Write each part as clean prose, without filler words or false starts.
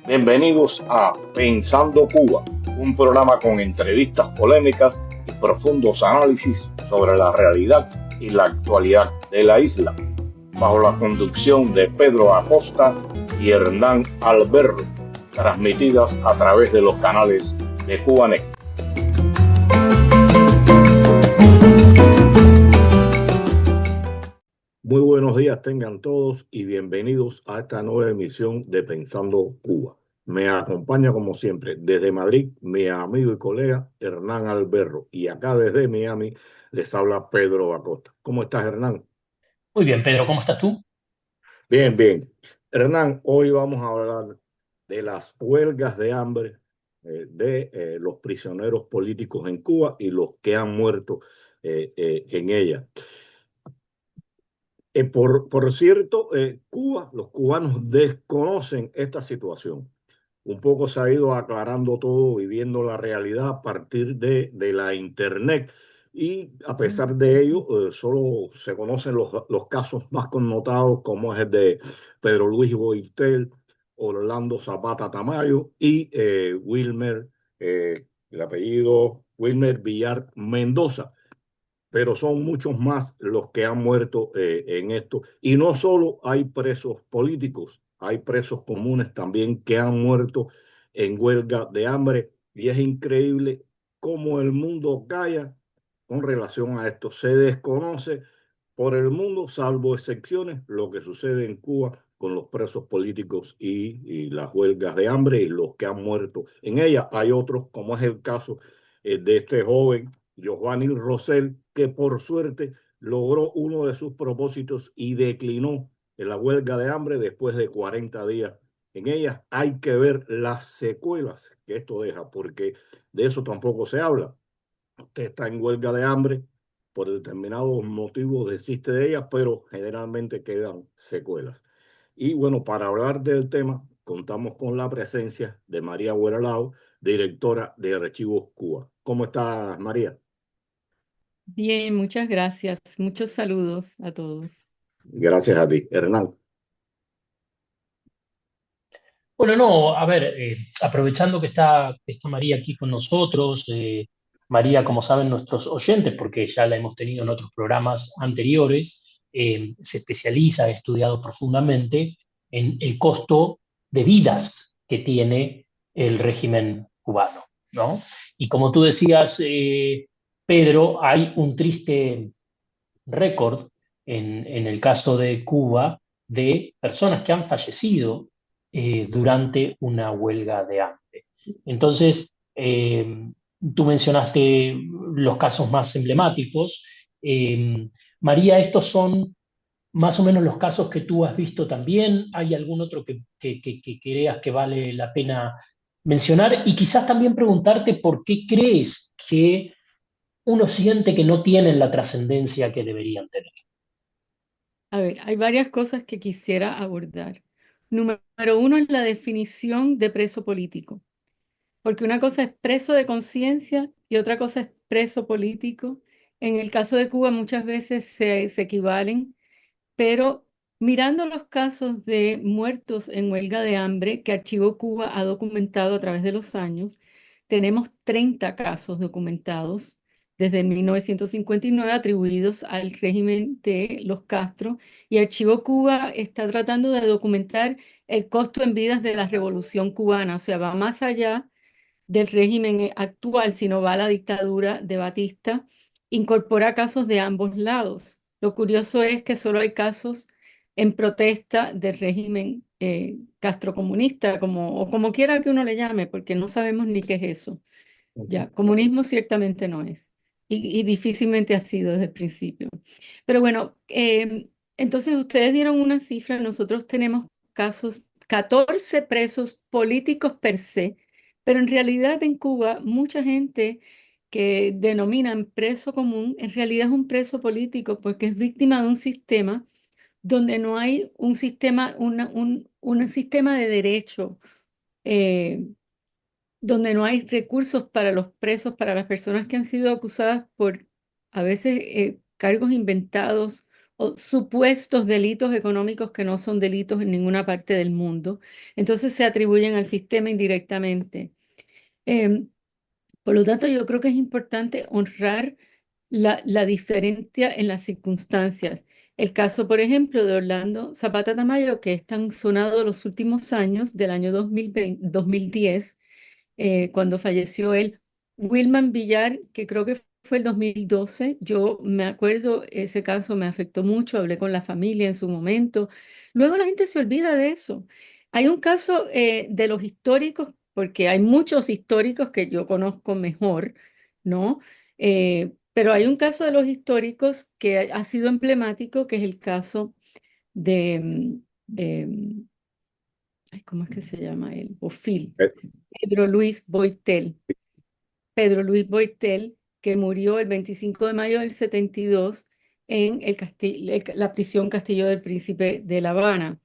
Bienvenidos a Pensando Cuba, un programa con entrevistas polémicas y profundos análisis sobre la realidad y la actualidad de la isla, bajo la conducción de Pedro Acosta y Hernán Alberro, transmitidas a través de los canales de Cubanet. Muy buenos días tengan todos y bienvenidos a esta nueva emisión de Pensando Cuba. Me acompaña como siempre desde Madrid mi amigo y colega Hernán Alberro y acá desde Miami les habla Pedro Acosta. ¿Cómo estás, Hernán? Muy bien, Pedro, ¿cómo estás tú? Bien, bien. Hernán, hoy vamos a hablar de las huelgas de hambre de los prisioneros políticos en Cuba y los que han muerto en ella. Por cierto, Cuba, los cubanos desconocen esta situación. Un poco se ha ido aclarando todo, viviendo la realidad a partir de la Internet. Y a pesar de ello, solo se conocen los casos más connotados, como es el de Pedro Luis Boitel, Orlando Zapata Tamayo y el apellido Wilmer Villar Mendoza, pero son muchos más los que han muerto en esto. Y no solo hay presos políticos, hay presos comunes también que han muerto en huelga de hambre. Y es increíble cómo el mundo calla con relación a esto. Se desconoce por el mundo, salvo excepciones, lo que sucede en Cuba con los presos políticos y las huelgas de hambre y los que han muerto en ella. Hay otros, como es el caso de este joven Giovanni Rosell, que por suerte logró uno de sus propósitos y declinó en la huelga de hambre después de 40 días. En ella hay que ver las secuelas que esto deja, porque de eso tampoco se habla. Usted está en huelga de hambre, por determinados motivos desiste de ella, pero generalmente quedan secuelas. Y bueno, para hablar del tema, contamos con la presencia de María Hueralao, directora de Archivos Cuba. ¿Cómo estás, María? Bien, muchas gracias. Muchos saludos a todos. Gracias a ti, Hernán. Bueno, no, a ver, aprovechando que está María aquí con nosotros, María, como saben nuestros oyentes, porque ya la hemos tenido en otros programas anteriores, se especializa, ha estudiado profundamente en el costo de vidas que tiene el régimen cubano, ¿no? Y como tú decías, Pedro, hay un triste récord en el caso de Cuba de personas que han fallecido durante una huelga de hambre. Entonces, tú mencionaste los casos más emblemáticos. María, estos son más o menos los casos que tú has visto también. ¿Hay algún otro que creas que vale la pena mencionar? Y quizás también preguntarte por qué crees que uno siente que no tienen la trascendencia que deberían tener. A ver, hay varias cosas que quisiera abordar. Número uno es la definición de preso político, porque una cosa es preso de conciencia y otra cosa es preso político. En el caso de Cuba muchas veces se equivalen, pero mirando los casos de muertos en huelga de hambre que Archivo Cuba ha documentado a través de los años, tenemos 30 casos documentados desde 1959 atribuidos al régimen de los Castro, y Archivo Cuba está tratando de documentar el costo en vidas de la Revolución cubana, o sea, va más allá del régimen actual, sino va a la dictadura de Batista, incorpora casos de ambos lados. Lo curioso es que solo hay casos en protesta del régimen castrocomunista, o como quiera que uno le llame, porque no sabemos ni qué es eso. Ya, comunismo ciertamente no es, y difícilmente ha sido desde el principio. Pero bueno, entonces ustedes dieron una cifra, nosotros tenemos casos, 14 presos políticos per se, pero en realidad en Cuba mucha gente que denominan preso común, en realidad es un preso político porque es víctima de un sistema donde no hay un sistema, un sistema de derecho, eh, donde no hay recursos para los presos, para las personas que han sido acusadas por a veces cargos inventados o supuestos delitos económicos que no son delitos en ninguna parte del mundo. Entonces se atribuyen al sistema indirectamente. Por lo tanto, yo creo que es importante honrar la diferencia en las circunstancias. El caso, por ejemplo, de Orlando Zapata Tamayo, que es tan sonado los últimos años, del año 2010, cuando falleció él. Wilman Villar, que creo que fue el 2012, yo me acuerdo, ese caso me afectó mucho, hablé con la familia en su momento. Luego la gente se olvida de eso. Hay un caso de los históricos, porque hay muchos históricos que yo conozco mejor, ¿no? Pero hay un caso de los históricos que ha sido emblemático, que es el caso de, ay, ¿cómo es que se llama él? Bofil, Eh, Pedro Luis Boitel. Pedro Luis Boitel, que murió el 25 de mayo del 72 en la prisión Castillo del Príncipe de La Habana,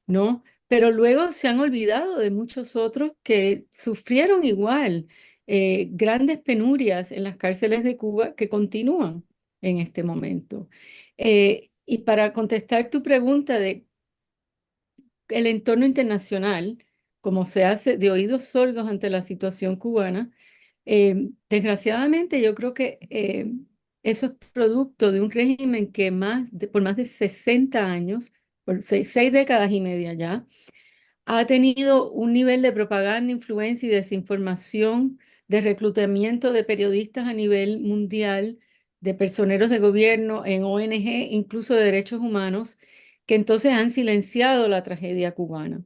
¿no? Pero luego se han olvidado de muchos otros que sufrieron igual grandes penurias en las cárceles de Cuba que continúan en este momento. Y para contestar tu pregunta de el entorno internacional, como se hace de oídos sordos ante la situación cubana, desgraciadamente, yo creo que eso es producto de un régimen que por más de 60 años, por 6 décadas y media ya, ha tenido un nivel de propaganda, influencia y desinformación, de reclutamiento de periodistas a nivel mundial, de personeros de gobierno en ONG, incluso de derechos humanos, que entonces han silenciado la tragedia cubana.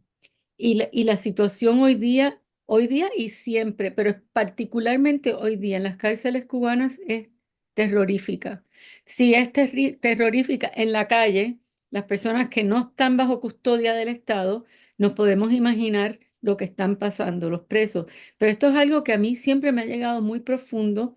Y la situación hoy día y siempre, pero particularmente hoy día en las cárceles cubanas es terrorífica. Si es terrorífica en la calle, las personas que no están bajo custodia del Estado, nos podemos imaginar lo que están pasando los presos. Pero esto es algo que a mí siempre me ha llegado muy profundo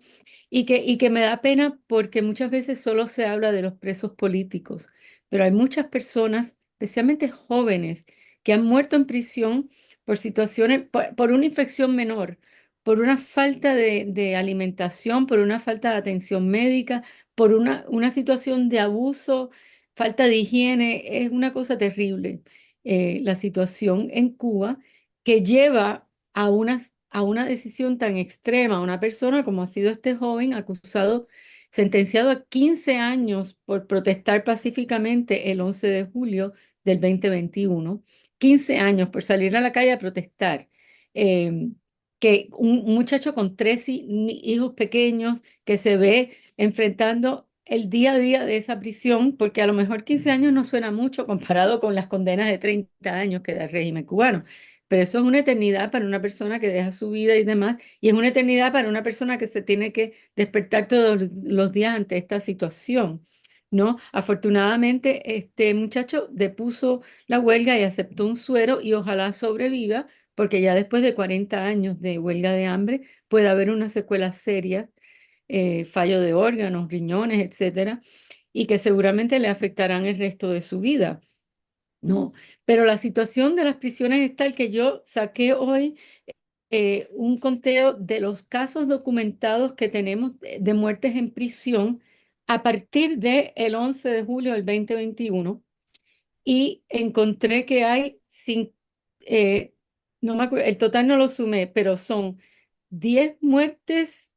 y que me da pena porque muchas veces solo se habla de los presos políticos, pero hay muchas personas, especialmente jóvenes, que han muerto en prisión por situaciones, por una infección menor, por una falta de alimentación, por una falta de atención médica, por una situación de abuso, falta de higiene. Es una cosa terrible la situación en Cuba que lleva a una decisión tan extrema, a una persona como ha sido este joven acusado, sentenciado a 15 años por protestar pacíficamente el 11 de julio del 2021, 15 años por salir a la calle a protestar. Eh, que un muchacho con 3 hijos pequeños que se ve enfrentando el día a día de esa prisión, porque a lo mejor 15 años no suena mucho comparado con las condenas de 30 años que da el régimen cubano, pero eso es una eternidad para una persona que deja su vida y demás, y es una eternidad para una persona que se tiene que despertar todos los días ante esta situación, ¿no? Afortunadamente, este muchacho depuso la huelga y aceptó un suero y ojalá sobreviva, porque ya después de 40 años de huelga de hambre puede haber una secuela seria, fallo de órganos, riñones, etcétera, y que seguramente le afectarán el resto de su vida. No, pero la situación de las prisiones es tal que yo saqué hoy un conteo de los casos documentados que tenemos de muertes en prisión a partir del 11 de julio del 2021 y encontré que hay, no me acuerdo, el total no lo sumé, pero son 10 muertes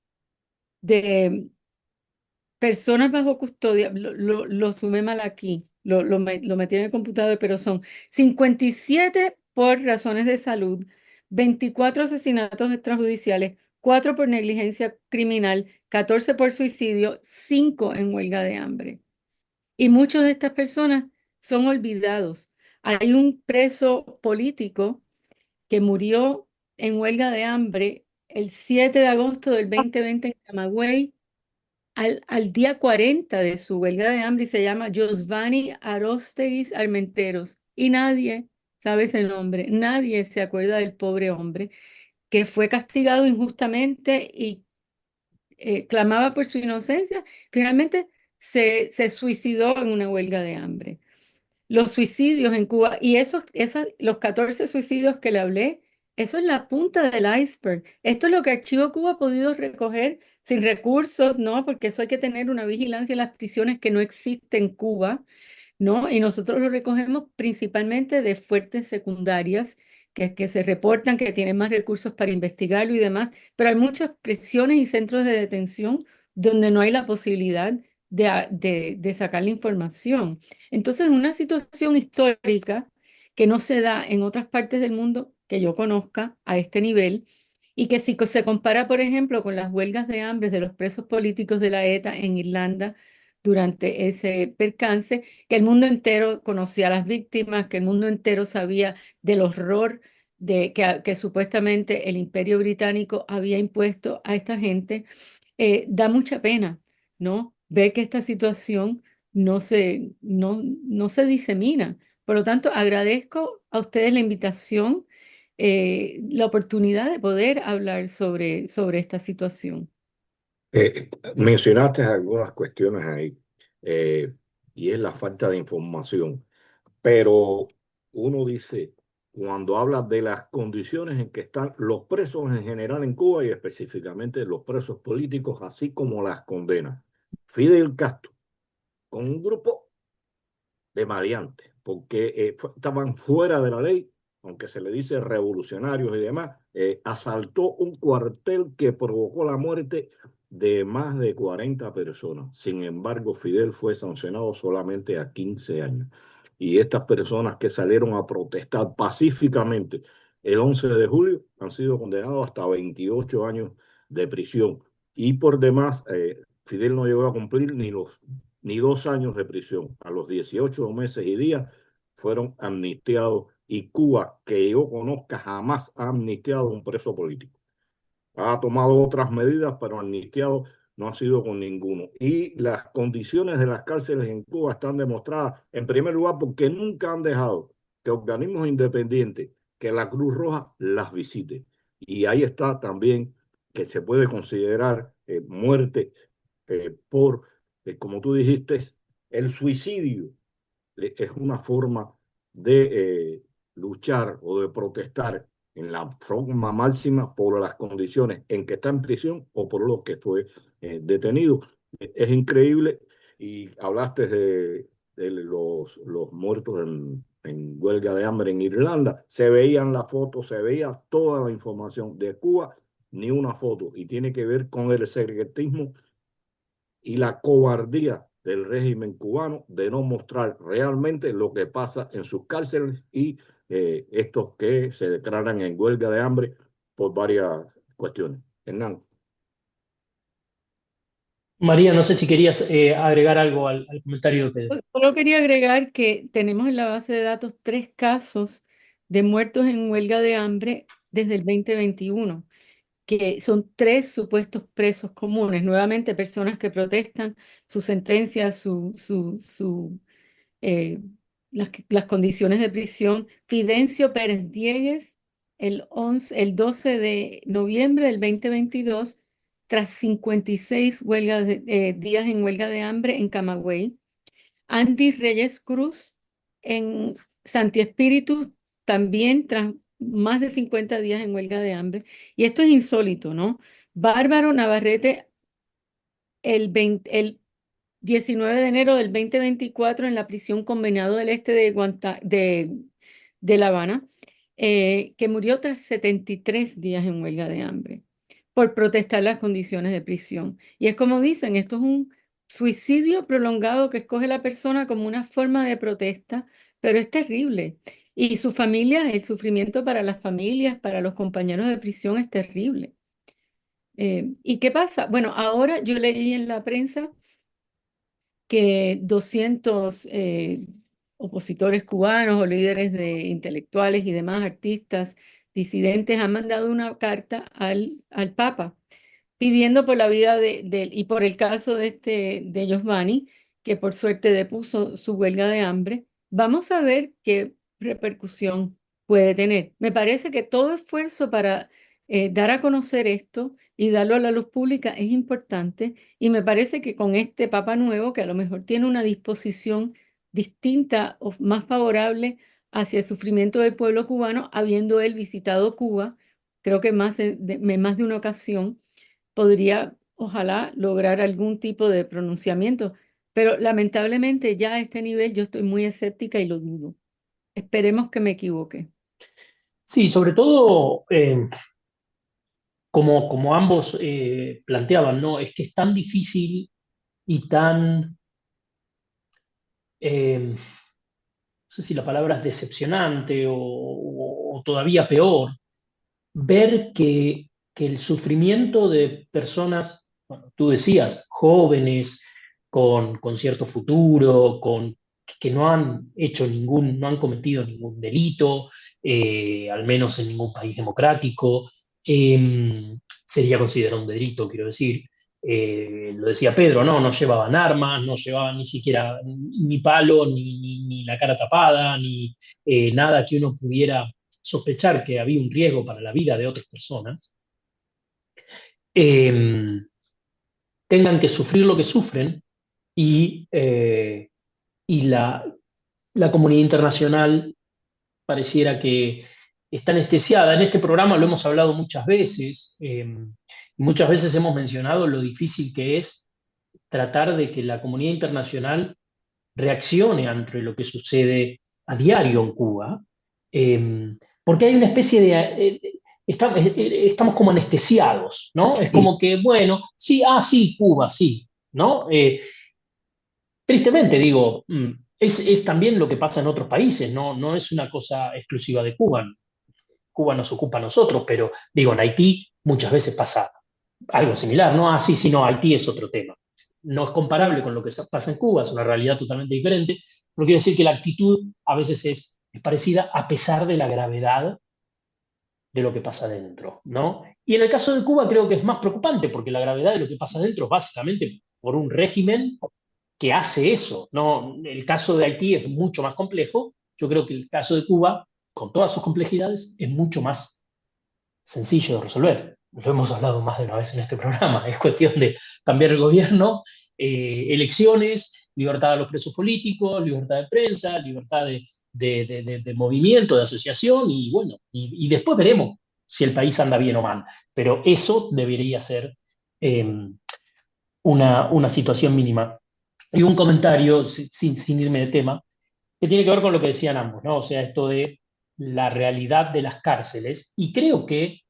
de personas bajo custodia, lo sumé mal aquí, lo metí en el computador, pero son 57 por razones de salud, 24 asesinatos extrajudiciales, 4 por negligencia criminal, 14 por suicidio, 5 en huelga de hambre. Y muchas de estas personas son olvidados. Hay un preso político que murió en huelga de hambre el 7 de agosto del 2020 en Camagüey, al día 40 de su huelga de hambre, y se llama Josvani Arósteguis Armenteros. Y nadie sabe ese nombre, nadie se acuerda del pobre hombre que fue castigado injustamente y clamaba por su inocencia. Finalmente se suicidó en una huelga de hambre. Los suicidios en Cuba, y los 14 suicidios que le hablé, eso es la punta del iceberg. Esto es lo que Archivo Cuba ha podido recoger sin recursos, ¿no? Porque eso hay que tener una vigilancia en las prisiones que no existe en Cuba. ¿no? Y nosotros lo recogemos principalmente de fuentes secundarias que se reportan que tienen más recursos para investigarlo y demás, pero hay muchas prisiones y centros de detención donde no hay la posibilidad de sacar la información. Entonces, una situación histórica que no se da en otras partes del mundo que yo conozca a este nivel, y que si se compara, por ejemplo, con las huelgas de hambre de los presos políticos de la ETA en Irlanda durante ese percance, que el mundo entero conocía a las víctimas, que el mundo entero sabía del horror que supuestamente el Imperio Británico había impuesto a esta gente. Da mucha pena, ¿no? Ver que esta situación no se disemina. Por lo tanto, agradezco a ustedes la invitación, la oportunidad de poder hablar sobre esta situación. Mencionaste algunas cuestiones ahí, eh, y es la falta de información. Pero uno dice, cuando habla de las condiciones en que están los presos en general en Cuba y específicamente los presos políticos, así como las condenas, Fidel Castro, con un grupo de maleantes, porque estaban fuera de la ley, aunque se le dice revolucionarios y demás, asaltó un cuartel que provocó la muerte de más de 40 personas. Sin embargo, Fidel fue sancionado solamente a 15 años. Y estas personas que salieron a protestar pacíficamente el 11 de julio han sido condenados hasta 28 años de prisión. Y por demás, Fidel no llegó a cumplir ni 2 años de prisión. A los 18 meses y días fueron amnistiados, y Cuba, que yo conozca, jamás ha amnistiado a un preso político. Ha tomado otras medidas, pero amnistiado no ha sido con ninguno. Y las condiciones de las cárceles en Cuba están demostradas, en primer lugar, porque nunca han dejado que organismos independientes, que la Cruz Roja las visite. Y ahí está también que se puede considerar muerte como tú dijiste, el suicidio es una forma de luchar o de protestar en la forma máxima por las condiciones en que está en prisión o por los que fue detenido. Es increíble. Y hablaste de los muertos en huelga de hambre en Irlanda. Se veían las fotos, se veía toda la información de Cuba, ni una foto. Y tiene que ver con el secretismo y la cobardía del régimen cubano de no mostrar realmente lo que pasa en sus cárceles y estos que se declaran en huelga de hambre por varias cuestiones. Hernán. María, no sé si querías agregar algo al comentario que... Solo quería agregar que tenemos en la base de datos 3 casos de muertos en huelga de hambre desde el 2021, que son 3 supuestos presos comunes, nuevamente personas que protestan su sentencia, eh, las condiciones de prisión. Fidencio Pérez Diegues, el 12 de noviembre del 2022, tras 56 días en huelga de hambre en Camagüey. Andy Reyes Cruz en Santi Espíritu, también tras más de 50 días en huelga de hambre. Y esto es insólito, ¿no? Bárbaro Navarrete el 19 de enero del 2024 en la prisión Convenado del Este de La Habana, que murió tras 73 días en huelga de hambre por protestar las condiciones de prisión. Y es como dicen, esto es un suicidio prolongado que escoge la persona como una forma de protesta, pero es terrible. Y su familia, el sufrimiento para las familias, para los compañeros de prisión es terrible. ¿Y qué pasa? Bueno, ahora yo leí en la prensa que 200 opositores cubanos o líderes de intelectuales y demás artistas disidentes han mandado una carta al Papa pidiendo por la vida y por el caso de Giovanni, que por suerte depuso su huelga de hambre. Vamos a ver qué repercusión puede tener. Me parece que todo esfuerzo para dar a conocer esto y darlo a la luz pública es importante, y me parece que con este Papa nuevo, que a lo mejor tiene una disposición distinta o más favorable hacia el sufrimiento del pueblo cubano, habiendo él visitado Cuba, creo que más de una ocasión, podría, ojalá, lograr algún tipo de pronunciamiento. pero lamentablemente ya a este nivel yo estoy muy escéptica y lo dudo. Esperemos que me equivoque. Sí, sobre todo, como ambos planteaban, ¿no? Es que es tan difícil y tan, no sé si la palabra es decepcionante o todavía peor, ver que el sufrimiento de personas, bueno, tú decías, jóvenes, con cierto futuro, que no han hecho no han cometido ningún delito, al menos en ningún país democrático, sería considerado un delito, quiero decir. Lo decía Pedro, ¿no? No llevaban armas, no llevaban ni siquiera ni palo, ni la cara tapada, ni nada que uno pudiera sospechar que había un riesgo para la vida de otras personas, eh, tengan que sufrir lo que sufren y la comunidad internacional pareciera que está anestesiada. En este programa lo hemos hablado muchas veces hemos mencionado lo difícil que es tratar de que la comunidad internacional reaccione ante lo que sucede a diario en Cuba, porque hay una especie de... estamos como anestesiados, ¿no? Es Sí, como que, bueno, sí, sí, Cuba, sí, ¿no? Tristemente digo, es también lo que pasa en otros países, no es una cosa exclusiva de Cuba. Cuba nos ocupa a nosotros, pero digo, en Haití muchas veces pasa algo similar, ¿no? Sí, sí, no, Haití es otro tema. No es comparable con lo que pasa en Cuba, es una realidad totalmente diferente, pero quiero decir que la actitud a veces es parecida a pesar de la gravedad de lo que pasa dentro, ¿no? Y en el caso de Cuba creo que es más preocupante, porque la gravedad de lo que pasa dentro es básicamente por un régimen que hace eso, ¿no? El caso de Haití es mucho más complejo, yo creo que el caso de Cuba, con todas sus complejidades, es mucho más sencillo de resolver. Lo hemos hablado más de una vez en este programa. Es cuestión de cambiar el gobierno, elecciones, libertad a los presos políticos, libertad de prensa, libertad de movimiento, de asociación, y bueno, y después veremos si el país anda bien o mal. Pero eso debería ser eh, una situación mínima. Y un comentario, sin irme de tema, que tiene que ver con lo que decían ambos, ¿no? O sea, esto de la realidad de las cárceles. Y creo que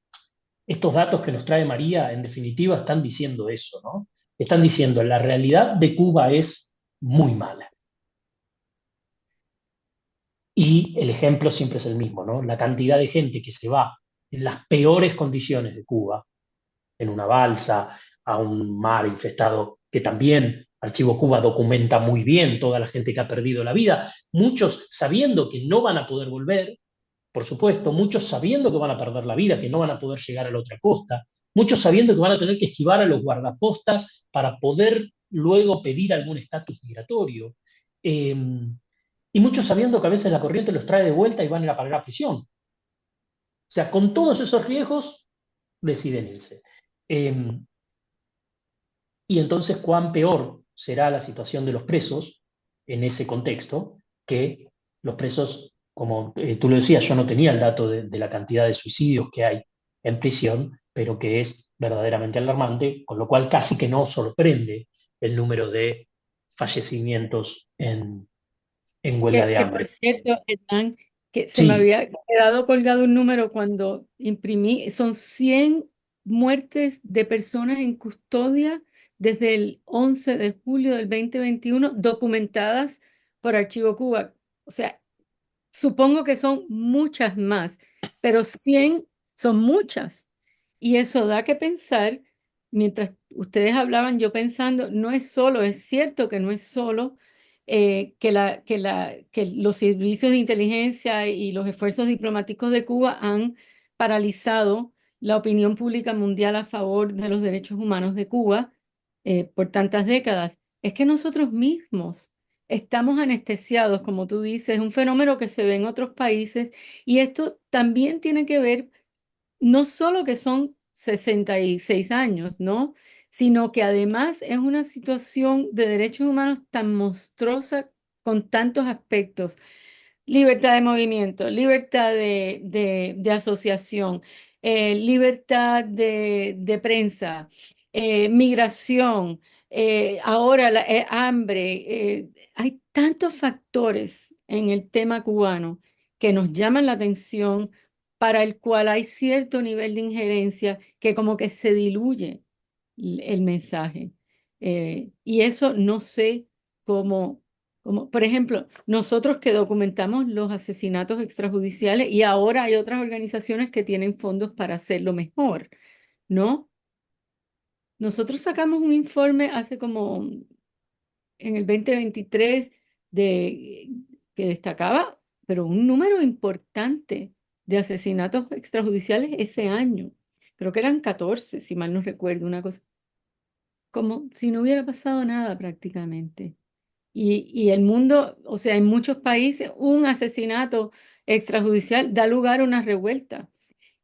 estos datos que nos trae María, en definitiva, están diciendo eso, ¿no? Están diciendo, la realidad de Cuba es muy mala. Y el ejemplo siempre es el mismo, ¿no? La cantidad de gente que se va en las peores condiciones de Cuba, en una balsa, a un mar infestado, que también Archivo Cuba documenta muy bien toda la gente que ha perdido la vida, muchos sabiendo que no van a poder volver, por supuesto, muchos sabiendo que van a perder la vida, que no van a poder llegar a la otra costa, muchos sabiendo que van a tener que esquivar a los guardapostas para poder luego pedir algún estatus migratorio. Eh, y muchos sabiendo que a veces la corriente los trae de vuelta y van a ir a parar a prisión. O sea, con todos esos riesgos, deciden irse. Eh, y entonces, ¿cuán peor será la situación de los presos en ese contexto que los presos, como tú lo decías, yo no tenía el dato de la cantidad de suicidios que hay en prisión, pero que es verdaderamente alarmante, con lo cual casi que no sorprende el número de fallecimientos en huelga de Que por hambre. cierto, Hernán, que se me Sí, había quedado colgado un número cuando imprimí, son 100 muertes de personas en custodia desde el 11 de julio del 2021 documentadas por Archivo Cuba. O sea, supongo que son muchas más, pero 100 son muchas. Y eso da que pensar, mientras ustedes hablaban, yo pensando, no es solo, es cierto que no es solo que los servicios de inteligencia y los esfuerzos diplomáticos de Cuba han paralizado la opinión pública mundial a favor de los derechos humanos de Cuba por tantas décadas. Es que nosotros mismos estamos anestesiados, como tú dices, es un fenómeno que se ve en otros países y esto también tiene que ver no solo que son 66 años, ¿no? Sino que además es una situación de derechos humanos tan monstruosa con tantos aspectos. Libertad de movimiento, libertad de asociación, libertad de prensa, migración, ahora hambre. Hay tantos factores en el tema cubano que nos llaman la atención, para el cual hay cierto nivel de injerencia que como que se diluye el mensaje. Y eso no sé cómo, por ejemplo, nosotros que documentamos los asesinatos extrajudiciales, y ahora hay otras organizaciones que tienen fondos para hacerlo mejor, ¿no? Nosotros sacamos un informe hace como en el 2023 de, que destacaba, pero un número importante de asesinatos extrajudiciales ese año. Creo que eran 14, si mal no recuerdo, una cosa como si no hubiera pasado nada prácticamente. Y el mundo, o sea, en muchos países, un asesinato extrajudicial da lugar a una revuelta.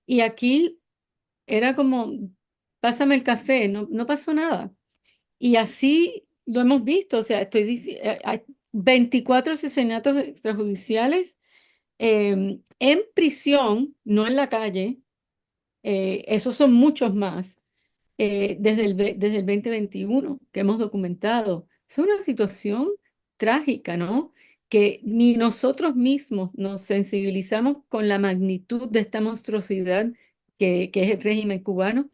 Y aquí era como, pásame el café, no, no pasó nada. Y así lo hemos visto, o sea, estoy diciendo, hay 24 asesinatos extrajudiciales en prisión, no en la calle. Esos son muchos más desde el 2021 que hemos documentado. Es una situación trágica, ¿no? Que ni nosotros mismos nos sensibilizamos con la magnitud de esta monstruosidad que es el régimen cubano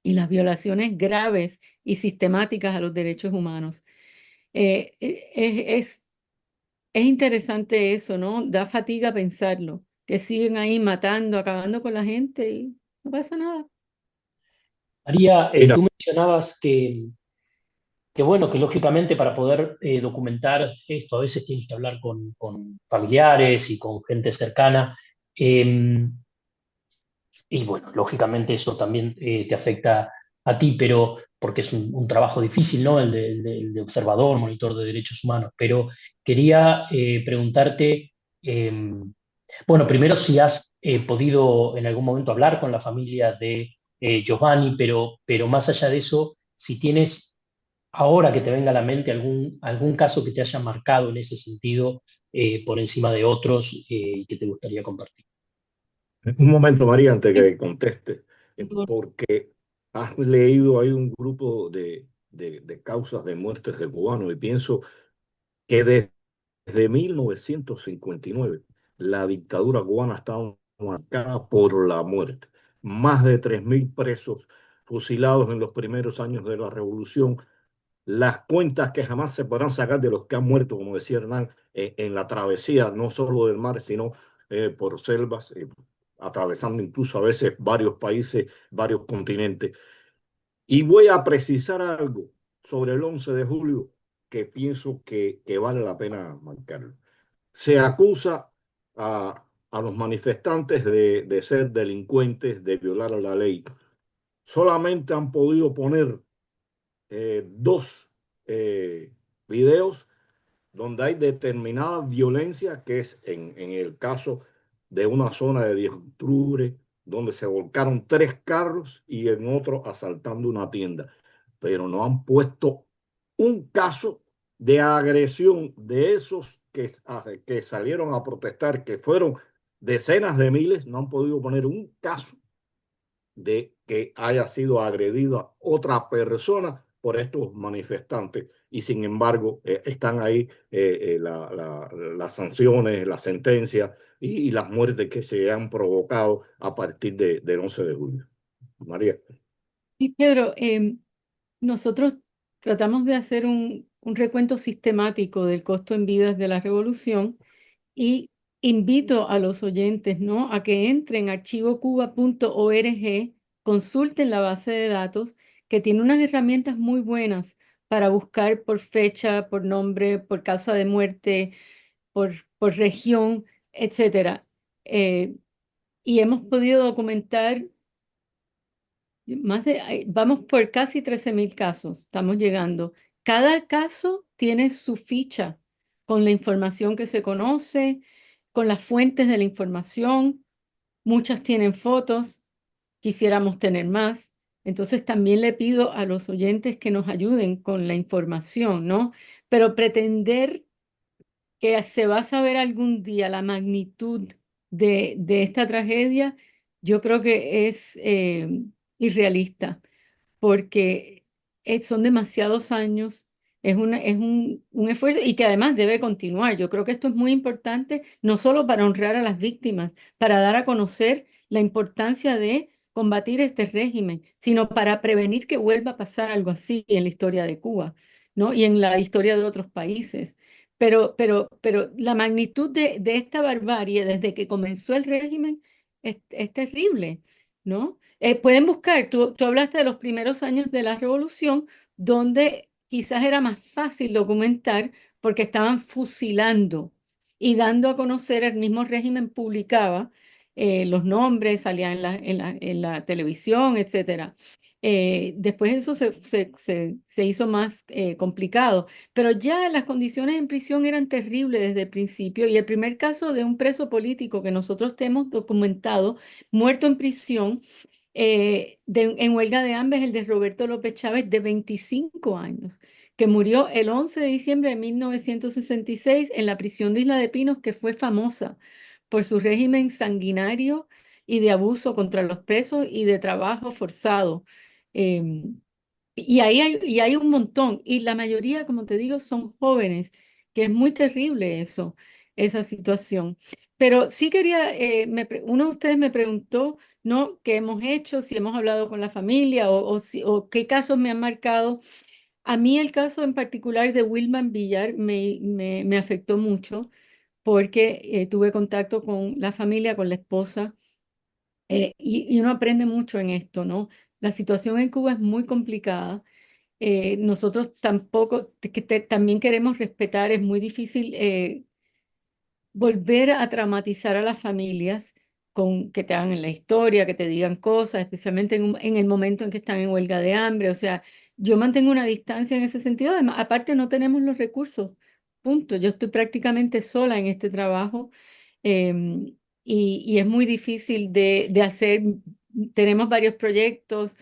y las violaciones graves y sistemáticas a los derechos humanos. Eh, eh, es, es, es interesante eso, ¿no? Da fatiga pensarlo, que siguen ahí matando, acabando con la gente y no pasa nada. María, Mira, tú mencionabas que bueno, que lógicamente para poder documentar esto a veces tienes que hablar con familiares y con gente cercana. eh, y bueno, lógicamente eso también te afecta a ti, pero porque es un trabajo difícil, ¿no? El de observador, monitor de derechos humanos. Pero quería preguntarte, bueno, primero si has podido en algún momento hablar con la familia de Giovanni, pero más allá de eso, si tienes ahora que te venga a la mente algún caso que te haya marcado en ese sentido por encima de otros y que te gustaría compartir. un momento, María, antes que conteste, porque has leído ahí un grupo de causas de muertes de cubanos y pienso que desde 1959 la dictadura cubana estaba marcada por la muerte. Más de 3.000 presos fusilados en los primeros años de la revolución. Las cuentas que jamás se podrán sacar de los que han muerto, como decía Hernán, en la travesía, no solo del mar, sino por selvas, atravesando incluso a veces varios países, varios continentes. Y voy a precisar algo sobre el 11 de julio que pienso que vale la pena marcarlo. Se acusa a los manifestantes de ser delincuentes, de violar la ley. Solamente han podido poner dos videos donde hay determinada violencia, que es en el caso de una zona de 10 de octubre, donde se volcaron 3 carros y en otro asaltando una tienda. Pero no han puesto un caso de agresión de esos que salieron a protestar, que fueron decenas de miles, no han podido poner un caso de que haya sido agredida otra persona por estos manifestantes y sin embargo están ahí las sanciones, las sentencias y las muertes que se han provocado a partir del 11 de julio. María. Sí, Pedro, nosotros tratamos de hacer un recuento sistemático del costo en vidas de la revolución y invito a los oyentes, ¿no?, a que entren a archivocuba.org, consulten la base de datos que tiene unas herramientas muy buenas para buscar por fecha, por nombre, por causa de muerte, por región, etcétera. Y hemos podido documentar vamos por casi 13.000 casos, estamos llegando. Cada caso tiene su ficha con la información que se conoce, con las fuentes de la información. Muchas tienen fotos, quisiéramos tener más. Entonces también le pido a los oyentes que nos ayuden con la información, ¿no? Pero pretender que se va a saber algún día la magnitud de esta tragedia, yo creo que es irrealista, porque son demasiados años, un esfuerzo y que además debe continuar. Yo creo que esto es muy importante, no solo para honrar a las víctimas, para dar a conocer la importancia de combatir este régimen, sino para prevenir que vuelva a pasar algo así en la historia de Cuba, ¿no? Y en la historia de otros países. Pero la magnitud de esta barbarie desde que comenzó el régimen es terrible, ¿no? Pueden buscar, tú hablaste de los primeros años de la revolución, donde quizás era más fácil documentar porque estaban fusilando y dando a conocer, el mismo régimen publicaba los nombres, salían en la televisión, etcétera. Después eso se hizo más complicado, pero ya las condiciones en prisión eran terribles desde el principio y el primer caso de un preso político que nosotros hemos documentado, muerto en prisión, en huelga de hambre, es el de Roberto López Chávez, de 25 años, que murió el 11 de diciembre de 1966 en la prisión de Isla de Pinos, que fue famosa por su régimen sanguinario y de abuso contra los presos y de trabajo forzado. Eh, y hay un montón, y la mayoría, como te digo, son jóvenes, que es muy terrible eso, esa situación. Pero sí quería, uno de ustedes me preguntó, ¿no? ¿Qué hemos hecho? Si hemos hablado con la familia o qué casos me han marcado. A mí el caso en particular de Wilman Villar me afectó mucho porque tuve contacto con la familia, con la esposa, y uno aprende mucho en esto, ¿no? La situación en Cuba es muy complicada. Nosotros tampoco, también queremos respetar, es muy difícil volver a traumatizar a las familias con que te hagan la historia, que te digan cosas, especialmente en el momento en que están en huelga de hambre. O sea, yo mantengo una distancia en ese sentido. Además, aparte, no tenemos los recursos. Punto. Yo estoy prácticamente sola en este trabajo, y es muy difícil de hacer. Tenemos varios proyectos,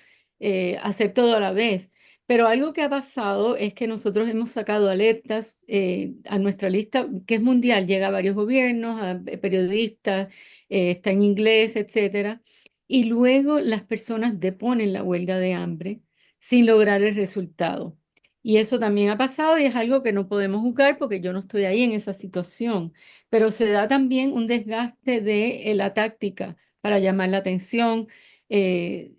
hacer todo a la vez. Pero algo que ha pasado es que nosotros hemos sacado alertas a nuestra lista, que es mundial, llega a varios gobiernos, a periodistas, está en inglés, etcétera. Y luego las personas deponen la huelga de hambre sin lograr el resultado. Y eso también ha pasado y es algo que no podemos juzgar porque yo no estoy ahí en esa situación. Pero se da también un desgaste de la táctica para llamar la atención. eh,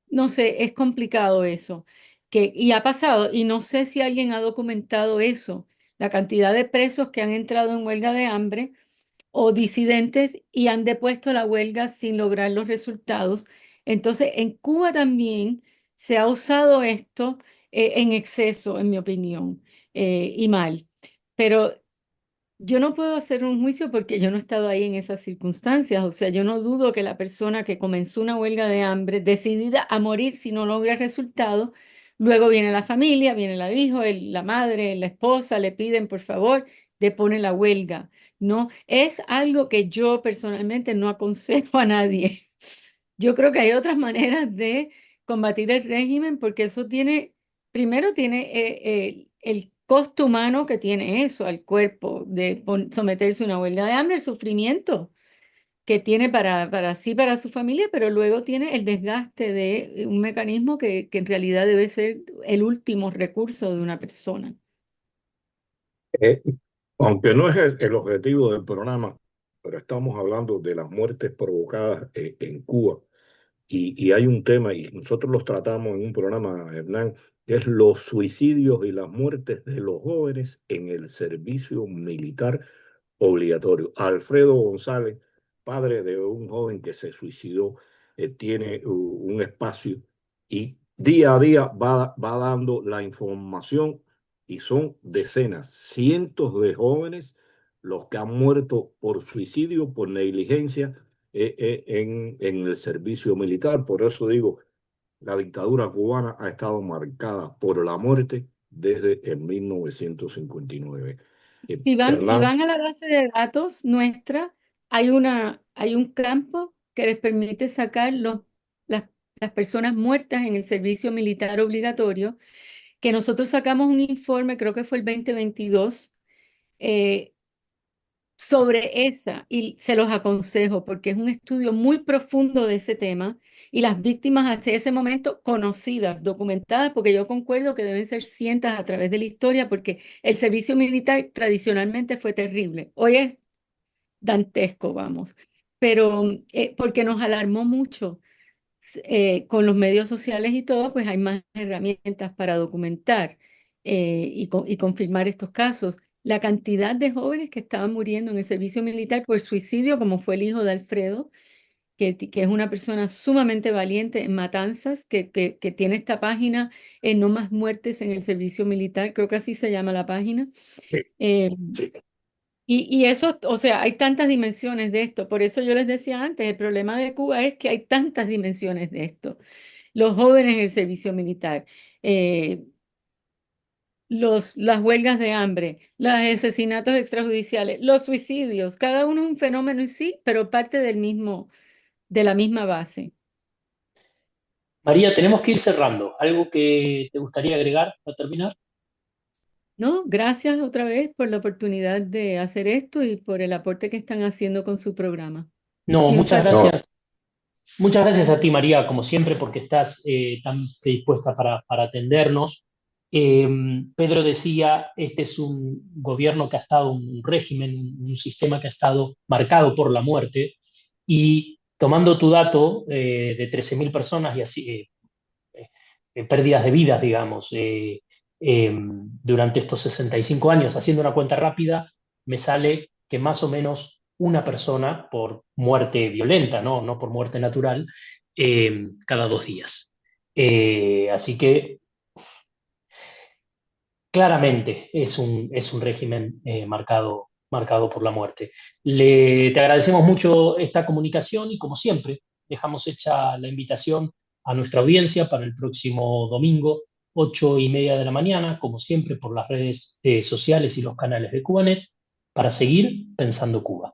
no sé, es complicado eso. Y ha pasado, y no sé si alguien ha documentado eso, la cantidad de presos que han entrado en huelga de hambre o disidentes y han depuesto la huelga sin lograr los resultados. Entonces, en Cuba también se ha usado esto en exceso, en mi opinión, y mal. Pero yo no puedo hacer un juicio porque yo no he estado ahí en esas circunstancias. O sea, yo no dudo que la persona que comenzó una huelga de hambre, decidida a morir si no logra el resultado, luego viene la familia, viene el hijo, la madre, la esposa, le piden por favor, depone la huelga. No, es algo que yo personalmente no aconsejo a nadie. Yo creo que hay otras maneras de combatir el régimen porque eso tiene, primero tiene el costo humano que tiene eso al cuerpo, de someterse a una huelga de hambre, el sufrimiento que tiene para sí, para su familia, pero luego tiene el desgaste de un mecanismo que en realidad debe ser el último recurso de una persona. Eh, Aunque no es el objetivo del programa, pero estamos hablando de las muertes provocadas en Cuba. Y hay un tema, y nosotros los tratamos en un programa, Hernán, que es los suicidios y las muertes de los jóvenes en el servicio militar obligatorio. Alfredo González, padre de un joven que se suicidó, tiene un espacio y día a día va dando la información y son decenas, cientos de jóvenes los que han muerto por suicidio, por negligencia en el servicio militar. Por eso digo, la dictadura cubana ha estado marcada por la muerte desde el 1959. Si Hernán, van a la base de datos nuestra, hay un campo que les permite sacar las personas muertas en el servicio militar obligatorio, que nosotros sacamos un informe, creo que fue el 2022, eh, sobre esa, y se los aconsejo porque es un estudio muy profundo de ese tema y las víctimas hasta ese momento conocidas, documentadas, porque yo concuerdo que deben ser cientos a través de la historia porque el servicio militar tradicionalmente fue terrible. Hoy es dantesco, vamos, pero porque nos alarmó mucho. Con los medios sociales y todo, pues hay más herramientas para documentar y confirmar estos casos. La cantidad de jóvenes que estaban muriendo en el servicio militar por suicidio, como fue el hijo de Alfredo, que es una persona sumamente valiente en Matanzas, que tiene esta página, No Más Muertes en el Servicio Militar, creo que así se llama la página. Sí, Eh, sí. y eso, o sea, hay tantas dimensiones de esto. Por eso yo les decía antes, el problema de Cuba es que hay tantas dimensiones de esto. Los jóvenes en el servicio militar, eh, las huelgas de hambre, los asesinatos extrajudiciales, los suicidios, cada uno es un fenómeno en sí, pero parte de la misma base. María, tenemos que ir cerrando. ¿Algo que te gustaría agregar para terminar? ¿No? Gracias otra vez por la oportunidad de hacer esto y por el aporte que están haciendo con su programa. No, Y un muchas saludo. No, gracias. Muchas gracias a ti, María, como siempre, porque estás tan dispuesta para atendernos. Eh, Pedro decía, este es un gobierno que ha estado, un régimen, un sistema que ha estado marcado por la muerte, y tomando tu dato de 13.000 personas y así, pérdidas de vidas, digamos, durante estos 65 años, haciendo una cuenta rápida, me sale que más o menos una persona por muerte violenta, no por muerte natural, cada 2 días. Así que claramente es un régimen marcado por la muerte. Te agradecemos mucho esta comunicación y como siempre, dejamos hecha la invitación a nuestra audiencia para el próximo domingo, 8:30 de la mañana, como siempre, por las redes sociales y los canales de Cubanet, para seguir pensando Cuba.